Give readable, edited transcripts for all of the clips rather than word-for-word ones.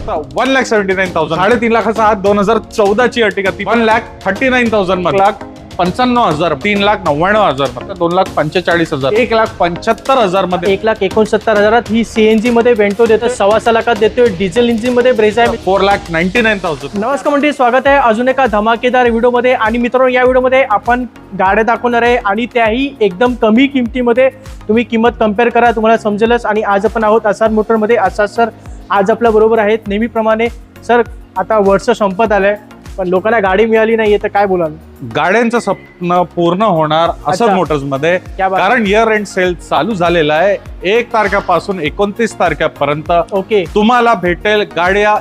फक्त 1,79,000. 3.5 लाखाचा आत 2014 ची अर्टिगा 1,39,000 मध्ये, 1,95,000, 3,99,000 मध्ये, 2,45,000, 1,75,000 मध्ये, 1,69,000 ही सीएनजी मध्ये वेंटो देतो, 6.25 लाखात देतोय. डिझेल इंजिन मध्ये ब्रेझा 4,99,000. नमस्कार मंडळी, स्वागत आहे अजून एका धमाकेदार व्हिडिओ मध्ये. आणि मित्रांनो, या व्हिडिओ मध्ये आपण गाड्या दाखवणार आहे आणि त्याही एकदम कमी किमतीमध्ये. तुम्ही किंमत कम्पेअर करा, तुम्हाला समजेलच. आणि आज आपण आहोत आसाद मोटर मध्ये. आसाद सर आज आपल्या बरोबर आहेत नेहमीप्रमाणे. सर, आता वर्ष संपत आलंय पण लोकांना गाडी मिळाली नाहीये, तर काय बोलाल? गाड्यांचं स्वप्न पूर्ण होणार आसाद मोटर्स मध्ये, कारण इयर एंड सेल चालू झालेला आहे. 1 तारखेपासून 29 तारखेपर्यंत ओके, तुम्हाला भेटेल गाड्या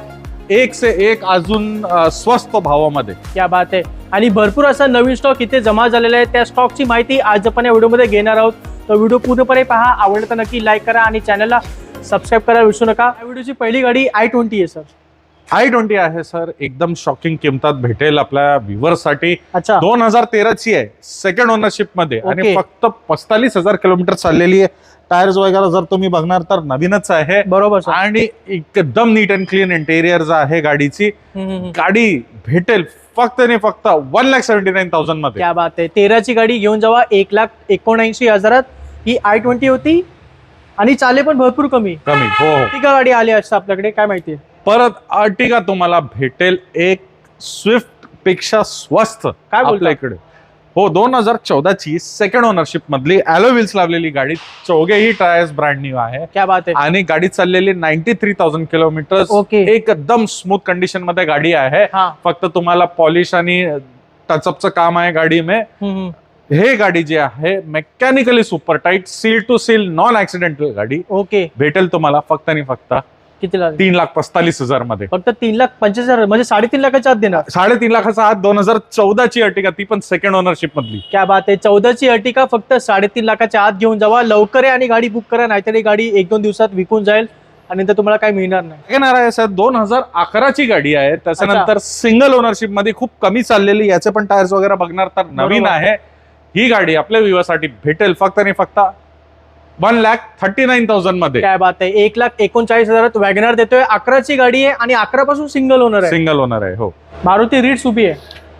एक से एक अजून स्वस्त भावामध्ये. क्या बात आहे. आणि भरपूर असा नवीन स्टॉक इथे जमा झालेला आहे. त्या स्टॉकची माहिती आज आपण या व्हिडिओमध्ये घेणार आहोत. तर व्हिडिओ पूर्णपणे पहा, आवडलं तर नक्की लाईक करा आणि चॅनलला सबस्क्राईब करायला विसरू नका. या व्हिडिओची पहिली गाडी i20 आहे सर. i20 आहे सर, एकदम शॉकिंग किमतात भेटेल आपल्या व्ह्युअर्स साठी. अच्छा, 2013 ची आहे, सेकंड ओनरशिप मध्ये आणि फक्त 45,000 किलोमीटर चाललेली आहे. टायर्स वगैरे जर तुम्ही बघणार तर नवीनच आहे. बरोबर. आणि एकदम नीट अँड क्लीन इंटेरियर आहे गाडीची. गाडी भेटेल फक्त आणि फक्त 1,79,000 मध्ये. क्या बात आहे. 13 ची गाडी घेऊन जावा 1,79,000. ही i20 होती आणि चाले पण भरपूर कमी. हो हो. ती गाडी आली असं आपल्याकडे, काय माहितीये? परत अर्टिगा तुम्हाला भेटेल एक स्विफ्ट पेक्षा स्वस्त. काय बोलता? आपल्याकडे हो, 2014 ची सेकंड ओनरशिप मधली ॲलो व्हील्स लावलेली गाडी. चौघेही टायर्स ब्रँड न्यू आहे. क्या बात आहे. आणि गाडी चाललेली 93,000 किलोमीटर. ओके. एकदम स्मूथ कंडिशन मध्ये गाडी आहे. फक्त तुम्हाला पॉलिश आणि टचअपचं काम आहे गाडी में. हे गाडी जी आहे mechanically super tight, seal to seal non accidental गाडी. ओके. भेटेल तुम्हाला फक्त आणि फक्त कितीला? 3,45,000 मध्ये. फक्त 3,45,000 म्हणजे 3.5 लाखाच्या आत देणार. 3.5 लाखाचा आत 2014 ची अर्टिगा, ती पण सेकंड ओनरशिप मधली. क्या बात आहे. 14 ची अर्टिगा फक्त 3.5 लाखाच्या आत घेऊन जावा. लवकर आहे आणि गाडी बुक करा, नाहीतरी गाडी 1-2 दिवसात विकून जाईल आणि नंतर तुम्हाला काही मिळणार नाही. घेणार आहे सर, 2011 ची गाडी आहे. त्याच्यानंतर सिंगल ओनरशिप मध्ये खूप कमी चाललेली. याचे पण टायर्स वगैरे बघणार तर नवीन आहे. ही गाडी आपल्या व्ह्युअर्ससाठी भेटेल फक्त आणि फक्त 1,39,000 मध्ये. काय बात आहे. 1,39,000 वॅगनर देतोय. 11 ची गाडी आहे आणि 11 पासून सिंगल ओनर आहे. सिंगल ओनर आहे. हो. मारुती मारुती रिट्स उभी आहे.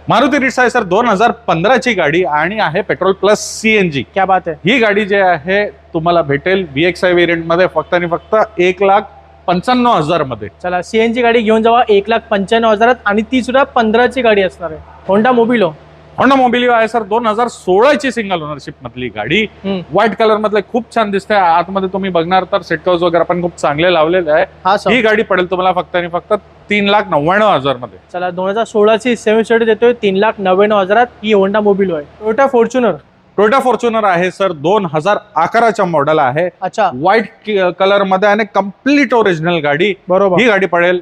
मारुती रिट्स आहे सर, 2015 ची गाडी आणि आहे पेट्रोल प्लस सीएनजी. क्या बात आहे. ही गाडी जी आहे तुम्हाला भेटेल VXI व्हेरियंट मध्ये फक्त आणि फक्त 1,95,000 मध्ये. चला, सीएनजी गाडी घेऊन जावा 1,95,000 आणि ती सुद्धा 15 ची गाडी असणार आहे. Honda Mobilio. होंडा मोबिलिओ आहे सर, 2016 ची सिंगल ओनरशिप मधली गाडी. व्हाईट कलर मधले खूप छान दिसते. आतमध्ये तुम्ही बघणार तर सीट कव्हर्स वगैरे पण खूप चांगले लावलेले आहे. ही गाडी पडेल तुम्हाला फक्त आणि फक्त 3,99,000 मध्ये. चला, 2016 ची 7 सीटर देतोय 3,99,000. ही होंडा मोबिलो आहे. Toyota Fortuner. टोयोटा फॉर्च्युनर आहे सर, 2011 मॉडेल आहे. अच्छा, व्हाईट कलर मध्ये आणि कम्प्लीट ओरिजिनल गाडी. बरोबर. ही गाडी पडेल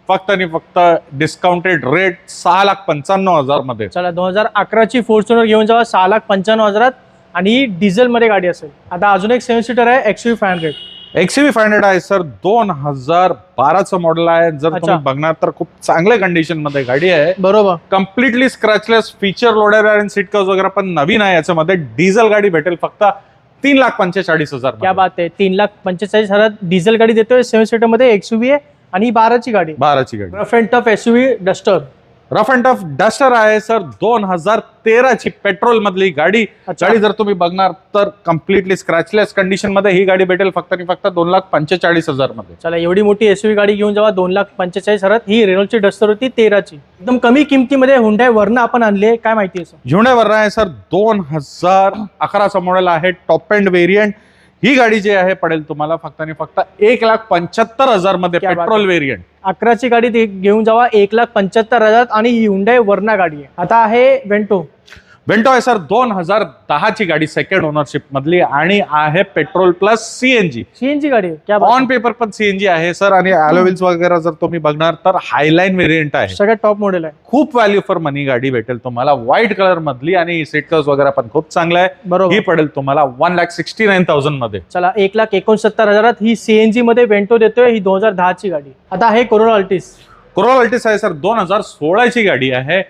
फक्त आणि फक्त डिस्काउंटेड रेट 6,95,000 मध्ये. चला, 2011 ची फॉर्च्युनर घेऊन जावा 6,95,000 आणि डिझेल मध्ये गाडी असेल. आता अजून एक 7 सीटर आहे, XUV 500. XUV 500 आहे सर, 2012 मॉडेल आहे. जर तुम्ही बघणार तर खूप चांगल्या कंडिशन मध्ये गाडी आहे. बरोबर. कम्प्लिटली स्क्रॅचलेस, फीचर लोडेड आणि सीट कव्हर्स वगैरे पण नवीन आहे. याच्यामध्ये डिझेल गाडी भेटेल फक्त 3,45,000. क्या बात आहे. 3,45,000 डिझेल गाडी देतोय. 7 सीटर मध्ये XUV आहे आणि 12 ची गाडी. 12 ची गाडी. Rough and tough SUV duster. Rough and tough duster आहे सर, 2013 ची पेट्रोल मधली गाडी. गाडी जर तुम्ही बघणार तर कम्प्लिटली स्क्रॅचलेस कंडिशन मध्ये ही गाडी भेटेल फक्त आणि फक्त 2,45,000 मध्ये. चला, एवढी मोठी SUV गाडी घेऊन जावा 2,45,000. ही रेनॉल्टची डस्टर होती 13 ची. एकदम कमी किमतीमध्ये हुंडाई वर्ना आपण आणली. काय माहिती आहे? हुंडाई वर्ना आहे सर, 2011 मॉडेल आहे, टॉप एंड व्हेरियंट. ही गाडी जी आहे पडेल तुम्हाला फक्त आणि फक्त 1,75,000 मध्ये, पेट्रोल व्हेरियंट. 11 ची गाडी घेऊन जावा 1,75,000 आणि ही हुंडाई वर्ना गाडी आहे. आता आहे वेंटो. वेंटो आहे सर, 2010 ची गाडी, सेकंड ओनरशिप मधली आणि आहे पेट्रोल प्लस सीएनजी गाडी. ऑन पेपर पण सीएनजी आहे सर. आणि ॲलो व्हील्स वगैरे जर तुम्ही बघणार तर हायलाईन व्हेरियंट आहे, सगळ्यात टॉप मॉडेल आहे. खूप व्हॅल्यू फॉर मनी गाडी भेटेल तुम्हाला. व्हाईट कलर मधली आणि सीट कव्हर्स वगैरे पण खूप चांगलं आहे. बरोबर. ही पडेल तुम्हाला 1,69,000 मध्ये. चला, 1,69,000 ही सीएनजी मध्ये वेंटो देतोय. ही 2010 ची गाडी. आता आहे कोरोना अल्टिस. कोरोना अल्टिस आहे सर, 2016 ची गाडी आहे.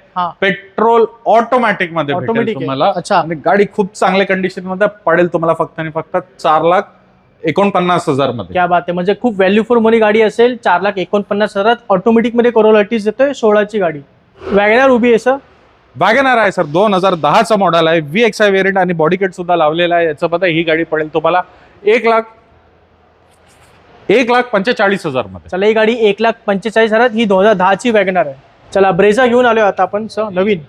पेट्रोल ऑटोमॅटिक मध्ये भेटेल तुम्हाला. अच्छा. आणि गाडी खूप चांगल्या कंडिशन मध्ये पडेल तुम्हाला फक्त आणि फक्त 49,000 मध्ये. क्या बात आहे, म्हणजे खूप व्हॅल्यू फॉर मनी गाडी असेल. 4,49,000 ऑटोमॅटिक मध्ये कोरोला अल्टिस देतोय 16ची गाडी. वॅगनर उभी आहे सर. वॅगनर आहे सर, 2010चा मॉडेल आहे, VXI व्हेरियंट आणि बॉडी किट सुद्धा लावलेला आहे. याच्यामध्ये ही गाडी पडेल तुम्हाला 1,45,000 मध्ये. चला ही गाडी 1,45,000 ही 2010ची वॅगनर आहे. चला ब्रेझा घेऊन आलोय आता आपण सर. नवीन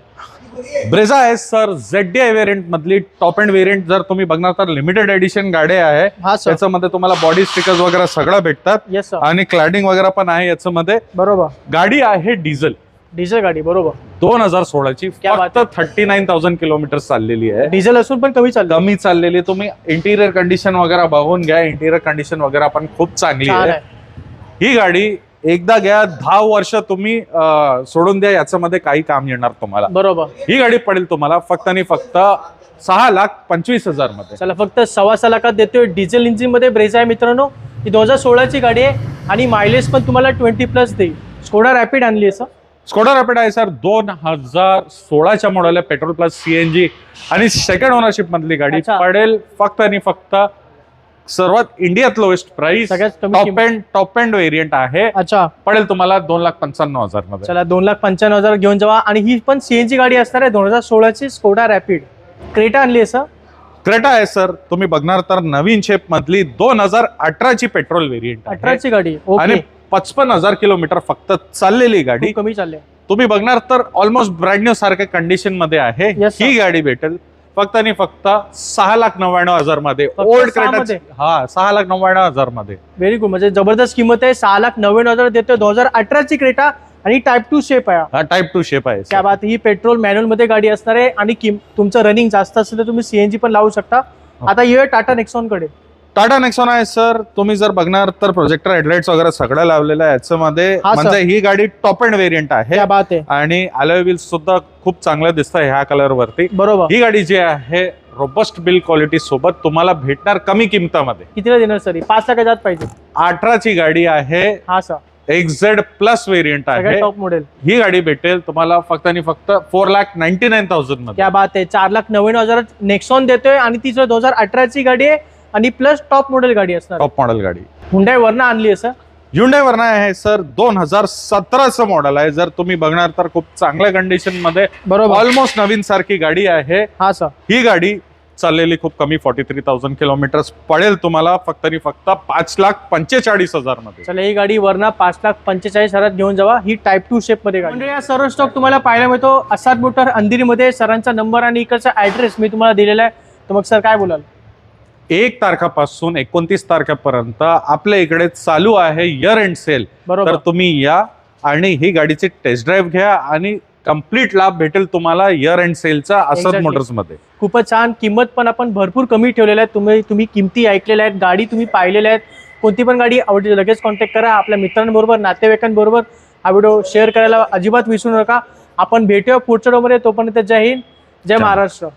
ब्रेझा आहे सर, ZDI व्हेरियंट मधली टॉप एंड व्हेरियंट. जर तुम्ही बघणार तर लिमिटेड एडिशन गाडी आहे. त्याच्यामध्ये तुम्हाला बॉडी स्टिकर्स वगैरे सगळं भेटतात. Yes sir. आणि क्लॅडिंग वगैरे पण आहे याच्यामध्ये. बरोबर. गाडी आहे डिझेल गाडी. बरोबर. 2016ची, फक्त 39,000 किलोमीटर चाललेली आहे. डिझेल असून पण कमी चाललेली. तुम्ही इंटिरियर कंडिशन वगैरे बघून घ्या. इंटिरियर कंडिशन वगैरे पण खूप चांगली आहे. ही गाडी एकदा घ्या, 10 वर्ष तुम्ही सोडून द्या, याच्यामध्ये काही काम येणार तुम्हाला. बरोबर. ही गाडी पडेल तुम्हाला फक्त आणि फक्त 6,25,000 मध्ये. चला फक्त 6.25 लाखात देतोय. डिझेल इंजिन मध्ये ब्रेझा आहे मित्रांनो. ही 2016ची गाडी आहे आणि मायलेज पण तुम्हाला 20+ देईल. स्कोडा रॅपिड आणली आहे सर. स्कोडा रॅपिड आहे सर, 2016च्या मॉडेल आहे, पेट्रोल प्लस CNG आणि सेकंड ओनरशिप मधली गाडी. पडेल फक्त आणि फक्त सर्वात इंडियात lowest price, top end variant आहे. अच्छा. पडेल तुम्हाला 2,95,000 मध्ये. चला 2,95,000 घेऊन जावा. आणि ही पण CNG गाडी असणार आहे. 2016ची स्कोडा रॅपिड. क्रेटा आणली आहे सर. क्रेटा आहे सर, तुम्ही बघणार तर नवीन शेप मधली 2018ची पेट्रोल व्हेरियंट. 18ची गाडी आणि 55,000 किलोमीटर फक्त चाललेली गाडी. कमी चालले. तुम्ही बघणार तर ऑलमोस्ट ब्रँड न्यू सारख्या कंडिशन मध्ये आहे. ही गाडी भेटेल फक्त आणि फक्त 6,99,000 मध्ये. Old Creta. हा, 6,99,000 मध्ये. Very good. म्हणजे जबरदस्त किंमत आहे. 6,99,000 देतोय. 2018ची क्रेटा आणि टाइप 2 शेप आहे. हा, टाइप 2 शेप आहे. त्या बात. ही पेट्रोल मॅन्युअल मध्ये गाडी असणार आहे आणि तुमचं रनिंग जास्त असेल तर तुम्ही CNG पण लावू शकता. आता येऊया टाटा नेक्सॉन कडे. टाटा नेक्सॉन आहे सर, तुम्ही जर बघणार तर प्रोजेक्टर हेडलाइट्स वगैरे सगळं लावलेलं आहे याच्यामध्ये. म्हणजे ही गाडी टॉप एंड व्हेरियंट आहे. आणि अलॉय व्हील्स सुद्धा खूप चांगलं दिसतं ह्या कलर वरती. बरोबर. ही गाडी जी आहे रोबस्ट बिल्ड क्वालिटी सोबत तुम्हाला भेटणार कमी किमतामध्ये. कितीला देणार सर? 5 लाखात पाहिजे. 18ची गाडी आहे. हा सर. XZ प्लस व्हेरियंट आहे. Top model. ही गाडी भेटेल तुम्हाला फक्त आणि फक्त 4,99,000 मध्ये. क्या बात आहे. 4,99,000 नेक्सॉन देतोय आणि ती 2018ची गाडी आहे आणि प्लस टॉप मॉडेल गाडी असणार. टॉप मॉडेल गाडी. हुंडाई वर्ना आणली आहे सर. Hyundai वर्ना आहे सर, 2017चं मॉडेल आहे. जर तुम्ही बघणार तर खूप चांगल्या कंडिशन मध्ये. बरोबर. ऑलमोस्ट नवीन सारखी गाडी आहे. हा सर. ही गाडी चाललेली खूप कमी, 43,000 किलोमीटर पडेल तुम्हाला फक्त आणि फक्त 5,45,000 मध्ये. चला ही गाडी वर्ना 5,45,000 घेऊन जावा. ही टाइप 2 शेप मध्ये गाडी. या सर्व स्टॉक तुम्हाला पाहायला मिळतो आसाद मोटर अंधेरीमध्ये. सरांचा नंबर आणि इकडचा ऍड्रेस मी तुम्हाला दिलेला आहे. तर मग सर काय बोलाल? 1 तारखापासून 29 तारखेपर्यंत आपल्या इकडे चालू आहे इयर एंड सेल. तर तुम्ही या आणि ही गाडीची टेस्ट ड्राईव्ह घ्या आणि कम्प्लीट लाभ भेटेल तुम्हाला इयर एंड सेलचा आसाद मोटर्स मध्ये. खूपच छान. किंमत पण आपण भरपूर कमी ठेवलेल्या आहेत. तुम्ही किमती ऐकलेल्या आहेत, गाडी तुम्ही पाहिलेल्या आहेत. कोणती पण गाडी आवडली लगेच कॉन्टॅक्ट करा. आपल्या मित्रांबरोबर, नातेवाईकांबरोबर हा व्हिडिओ शेअर करायला अजिबात विसरू नका. आपण भेटूया पुढच्या व्हिडिओमध्ये. तोपर्यंत जय हिंद, जय महाराष्ट्र.